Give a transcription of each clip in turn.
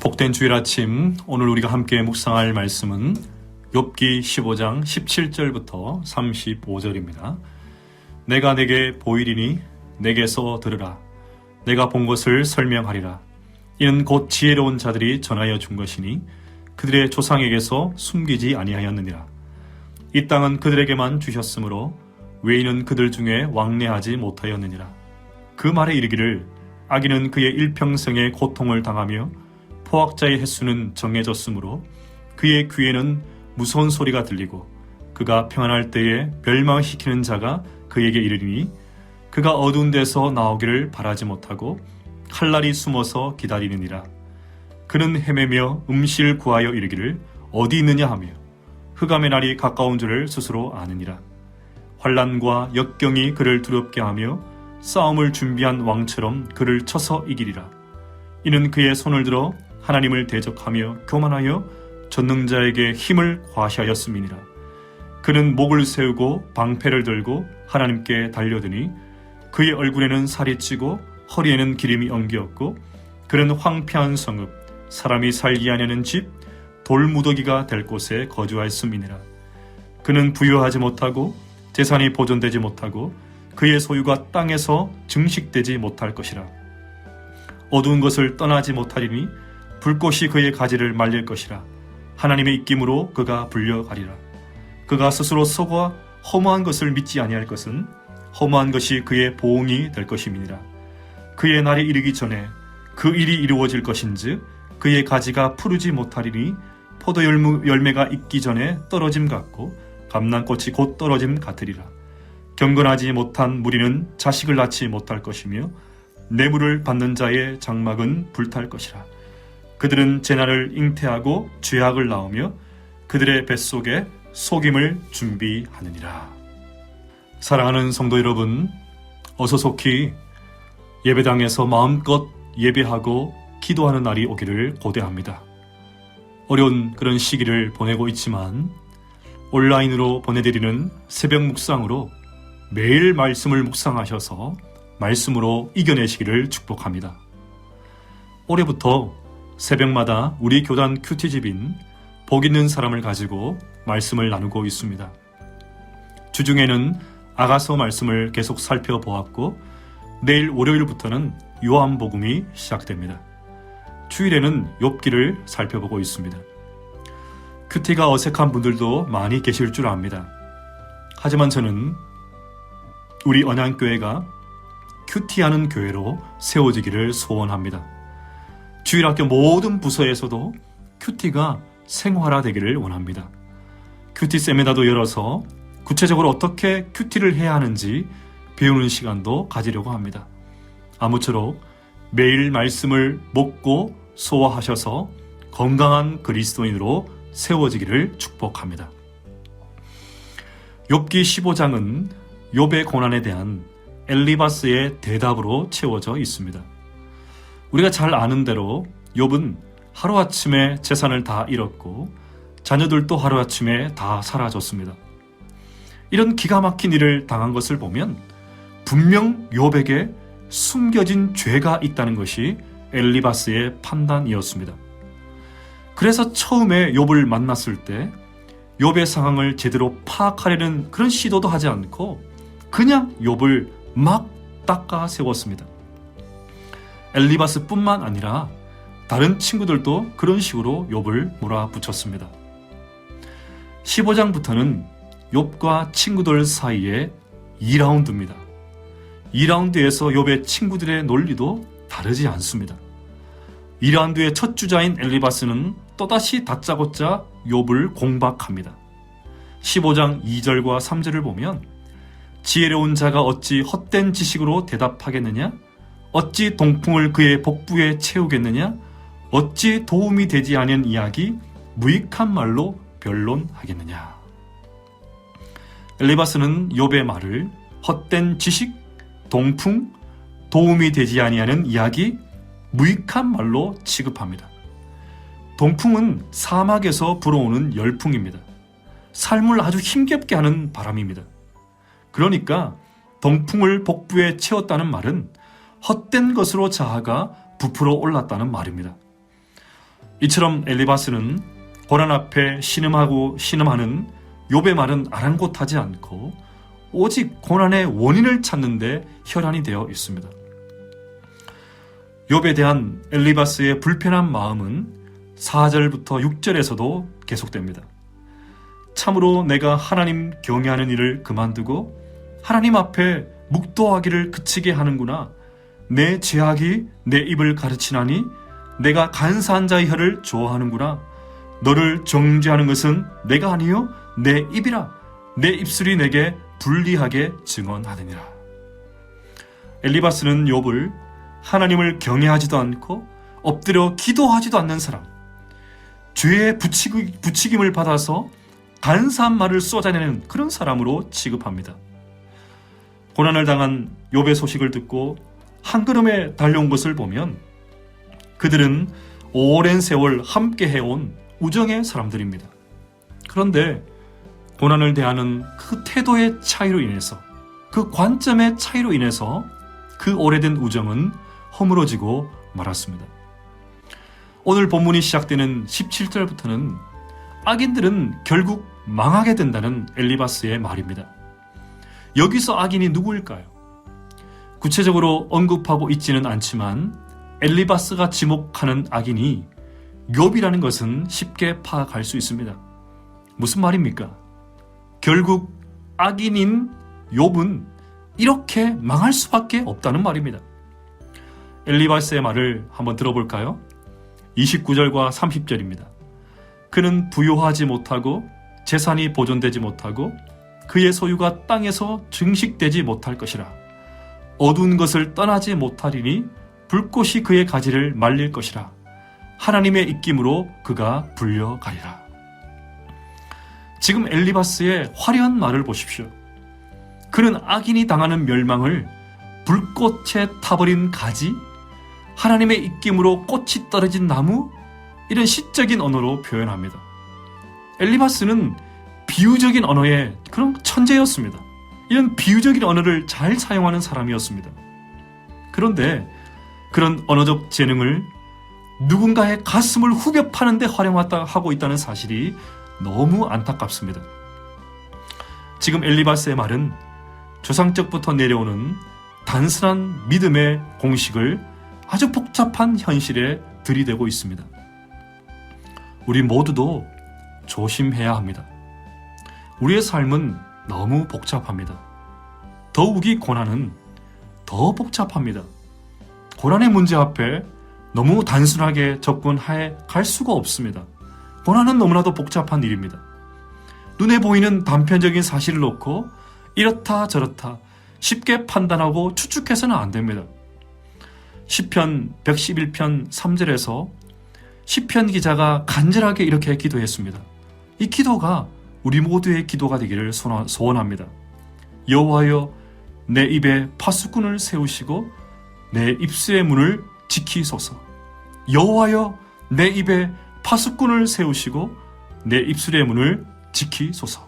복된 주일 아침, 오늘 우리가 함께 묵상할 말씀은 욥기 15장 17절부터 35절입니다. 내가 내게 보이리니 내게서 들으라. 내가 본 것을 설명하리라. 이는 곧 지혜로운 자들이 전하여 준 것이니 그들의 조상에게서 숨기지 아니하였느니라. 이 땅은 그들에게만 주셨으므로 외인은 그들 중에 왕래하지 못하였느니라. 그 말에 이르기를 악인은 그의 일평생의 고통을 당하며 포악자의 횟수는 정해졌으므로 그의 귀에는 무서운 소리가 들리고 그가 평안할 때에 멸망시키는 자가 그에게 이르리니 그가 어두운 데서 나오기를 바라지 못하고 칼날이 숨어서 기다리느니라. 그는 헤매며 음식을 구하여 이르기를 어디 있느냐 하며 흑암의 날이 가까운 줄을 스스로 아느니라. 환난과 역경이 그를 두렵게 하며 싸움을 준비한 왕처럼 그를 쳐서 이기리라. 이는 그의 손을 들어 하나님을 대적하며 교만하여 전능자에게 힘을 과시하였음이니라. 그는 목을 세우고 방패를 들고 하나님께 달려드니 그의 얼굴에는 살이 찌고 허리에는 기름이 엉겼고 그는 황폐한 성읍, 사람이 살기 아니하는 집, 돌무더기가 될 곳에 거주하였음이니라. 그는 부유하지 못하고 재산이 보존되지 못하고 그의 소유가 땅에서 증식되지 못할 것이라. 어두운 것을 떠나지 못하리니 불꽃이 그의 가지를 말릴 것이라. 하나님의 입김으로 그가 불려가리라. 그가 스스로 속아 허무한 것을 믿지 아니할 것은 허무한 것이 그의 보응이 될 것임이니라. 그의 날이 이르기 전에 그 일이 이루어질 것인즉 그의 가지가 푸르지 못하리니 포도 열매가 익기 전에 떨어짐 같고 감람꽃이 곧 떨어짐 같으리라. 경건하지 못한 무리는 자식을 낳지 못할 것이며 뇌물을 받는 자의 장막은 불탈 것이라. 그들은 재난을 잉태하고 죄악을 낳으며 그들의 뱃속에 속임을 준비하느니라. 사랑하는 성도 여러분, 어서 속히 예배당에서 마음껏 예배하고 기도하는 날이 오기를 고대합니다. 어려운 그런 시기를 보내고 있지만 온라인으로 보내드리는 새벽 묵상으로 매일 말씀을 묵상하셔서 말씀으로 이겨내시기를 축복합니다. 올해부터 새벽마다 우리 교단 큐티집인 복 있는 사람을 가지고 말씀을 나누고 있습니다. 주중에는 아가서 말씀을 계속 살펴보았고 내일 월요일부터는 요한복음이 시작됩니다. 주일에는 욥기를 살펴보고 있습니다. 큐티가 어색한 분들도 많이 계실 줄 압니다. 하지만 저는 우리 언양교회가 큐티하는 교회로 세워지기를 소원합니다. 주일학교 모든 부서에서도 큐티가 생활화되기를 원합니다. 큐티 세미나도 열어서 구체적으로 어떻게 큐티를 해야 하는지 배우는 시간도 가지려고 합니다. 아무쪼록 매일 말씀을 먹고 소화하셔서 건강한 그리스도인으로 세워지기를 축복합니다. 욥기 15장은 욥의 고난에 대한 엘리바스의 대답으로 채워져 있습니다. 우리가 잘 아는 대로 욥은 하루아침에 재산을 다 잃었고 자녀들도 하루아침에 다 사라졌습니다. 이런 기가 막힌 일을 당한 것을 보면 분명 욥에게 숨겨진 죄가 있다는 것이 엘리바스의 판단이었습니다. 그래서 처음에 욥을 만났을 때 욥의 상황을 제대로 파악하려는 그런 시도도 하지 않고 그냥 욥을 막 닦아 세웠습니다. 엘리바스뿐만 아니라 다른 친구들도 그런 식으로 욥을 몰아붙였습니다. 15장부터는 욥과 친구들 사이에 2라운드입니다. 2라운드에서 욥의 친구들의 논리도 다르지 않습니다. 2라운드의 첫 주자인 엘리바스는 또다시 다짜고짜 욥을 공박합니다. 15장 2절과 3절을 보면 지혜로운 자가 어찌 헛된 지식으로 대답하겠느냐? 어찌 동풍을 그의 복부에 채우겠느냐? 어찌 도움이 되지 않은 이야기 무익한 말로 변론하겠느냐? 엘리바스는 욥의 말을 헛된 지식, 동풍, 도움이 되지 아니하는 이야기, 무익한 말로 취급합니다. 동풍은 사막에서 불어오는 열풍입니다. 삶을 아주 힘겹게 하는 바람입니다. 그러니까 동풍을 복부에 채웠다는 말은 헛된 것으로 자아가 부풀어 올랐다는 말입니다. 이처럼 엘리바스는 고난 앞에 신음하고 신음하는 욥의 말은 아랑곳하지 않고 오직 고난의 원인을 찾는 데 혈안이 되어 있습니다. 욥에 대한 엘리바스의 불편한 마음은 4절부터 6절에서도 계속됩니다. 참으로 내가 하나님 경외하는 일을 그만두고 하나님 앞에 묵도하기를 그치게 하는구나. 내 죄악이 내 입을 가르치나니 내가 간사한 자의 혀를 좋아하는구나. 너를 정죄하는 것은 내가 아니요 내 입이라. 내 입술이 내게 불리하게 증언하느니라. 엘리바스는 욥을 하나님을 경외하지도 않고 엎드려 기도하지도 않는 사람, 죄의 부추김을 받아서 간사한 말을 쏟아내는 그런 사람으로 취급합니다. 고난을 당한 욥의 소식을 듣고 한 걸음에 달려온 것을 보면 그들은 오랜 세월 함께 해온 우정의 사람들입니다. 그런데 고난을 대하는 그 태도의 차이로 인해서, 그 관점의 차이로 인해서 그 오래된 우정은 허물어지고 말았습니다. 오늘 본문이 시작되는 17절부터는 악인들은 결국 망하게 된다는 엘리바스의 말입니다. 여기서 악인이 누구일까요? 구체적으로 언급하고 있지는 않지만 엘리바스가 지목하는 악인이 욥이라는 것은 쉽게 파악할 수 있습니다. 무슨 말입니까? 결국 악인인 욥은 이렇게 망할 수밖에 없다는 말입니다. 엘리바스의 말을 한번 들어볼까요? 29절과 30절입니다. 그는 부요하지 못하고 재산이 보존되지 못하고 그의 소유가 땅에서 증식되지 못할 것이라. 어두운 것을 떠나지 못하리니 불꽃이 그의 가지를 말릴 것이라. 하나님의 입김으로 그가 불려가리라. 지금 엘리바스의 화려한 말을 보십시오. 그는 악인이 당하는 멸망을 불꽃에 타버린 가지, 하나님의 입김으로 꽃이 떨어진 나무, 이런 시적인 언어로 표현합니다. 엘리바스는 비유적인 언어의 그런 천재였습니다. 이런 비유적인 언어를 잘 사용하는 사람이었습니다. 그런데 그런 언어적 재능을 누군가의 가슴을 후벼 파는데 활용하고 있다는 사실이 너무 안타깝습니다. 지금 엘리바스의 말은 조상적부터 내려오는 단순한 믿음의 공식을 아주 복잡한 현실에 들이대고 있습니다. 우리 모두도 조심해야 합니다. 우리의 삶은 너무 복잡합니다. 더욱이 고난은 더 복잡합니다. 고난의 문제 앞에 너무 단순하게 접근해 갈 수가 없습니다. 고난은 너무나도 복잡한 일입니다. 눈에 보이는 단편적인 사실을 놓고 이렇다 저렇다 쉽게 판단하고 추측해서는 안 됩니다. 시편 111편 3절에서 시편 기자가 간절하게 이렇게 기도했습니다. 이 기도가 우리 모두의 기도가 되기를 소원합니다. 여호와여, 내 입에 파수꾼을 세우시고 내 입술의 문을 지키소서. 여호와여, 내 입에 파수꾼을 세우시고 내 입술의 문을 지키소서.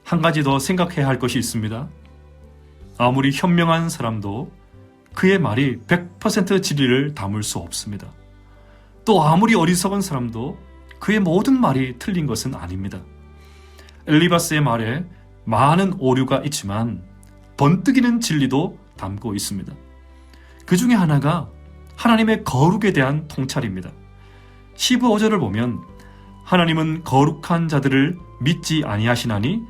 한 가지 더 생각해야 할 것이 있습니다. 아무리 현명한 사람도 그의 말이 100% 진리를 담을 수 없습니다. 또 아무리 어리석은 사람도 그의 모든 말이 틀린 것은 아닙니다. 엘리바스의 말에 많은 오류가 있지만 번뜩이는 진리도 담고 있습니다. 그 중에 하나가 하나님의 거룩에 대한 통찰입니다. 15절을 보면 하나님은 거룩한 자들을 믿지 아니하시나니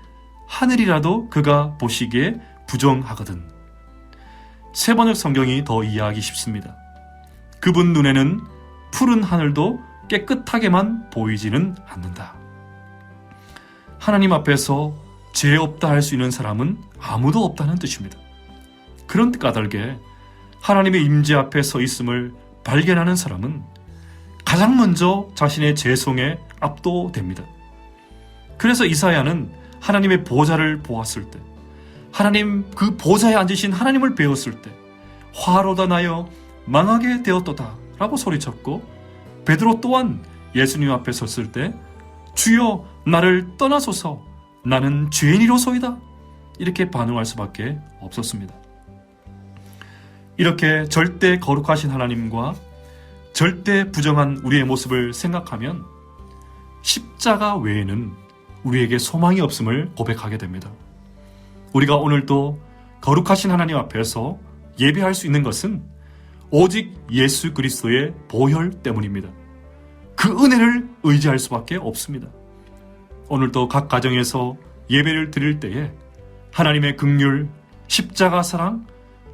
하늘이라도 그가 보시기에 부정하거든. 세번역 성경이 더 이해하기 쉽습니다. 그분 눈에는 푸른 하늘도 깨끗하게만 보이지는 않는다. 하나님 앞에서 죄 없다 할 수 있는 사람은 아무도 없다는 뜻입니다. 그런 까닭에 하나님의 임재 앞에 서 있음을 발견하는 사람은 가장 먼저 자신의 죄송에 압도됩니다. 그래서 이사야는 하나님의 보좌를 보았을 때, 하나님 그 보좌에 앉으신 하나님을 배웠을 때 화로다 나여 망하게 되었도다 라고 소리쳤고, 베드로 또한 예수님 앞에 섰을 때 주여 나를 떠나소서 나는 죄인이로소이다 이렇게 반응할 수밖에 없었습니다. 이렇게 절대 거룩하신 하나님과 절대 부정한 우리의 모습을 생각하면 십자가 외에는 우리에게 소망이 없음을 고백하게 됩니다. 우리가 오늘도 거룩하신 하나님 앞에서 예배할 수 있는 것은 오직 예수 그리스도의 보혈 때문입니다. 그 은혜를 의지할 수밖에 없습니다. 오늘도 각 가정에서 예배를 드릴 때에 하나님의 긍휼, 십자가 사랑,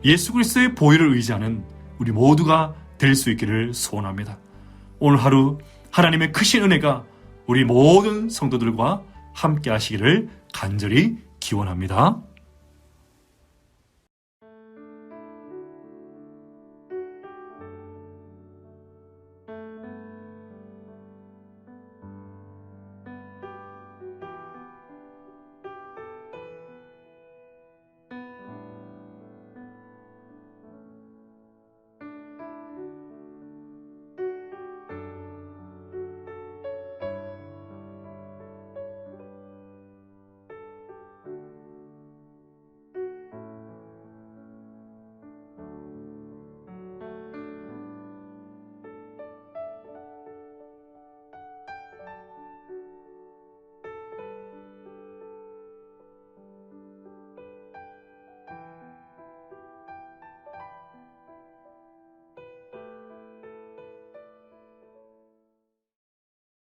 예수 그리스도의 보혈을 의지하는 우리 모두가 될 수 있기를 소원합니다. 오늘 하루 하나님의 크신 은혜가 우리 모든 성도들과 함께 하시기를 간절히 기원합니다.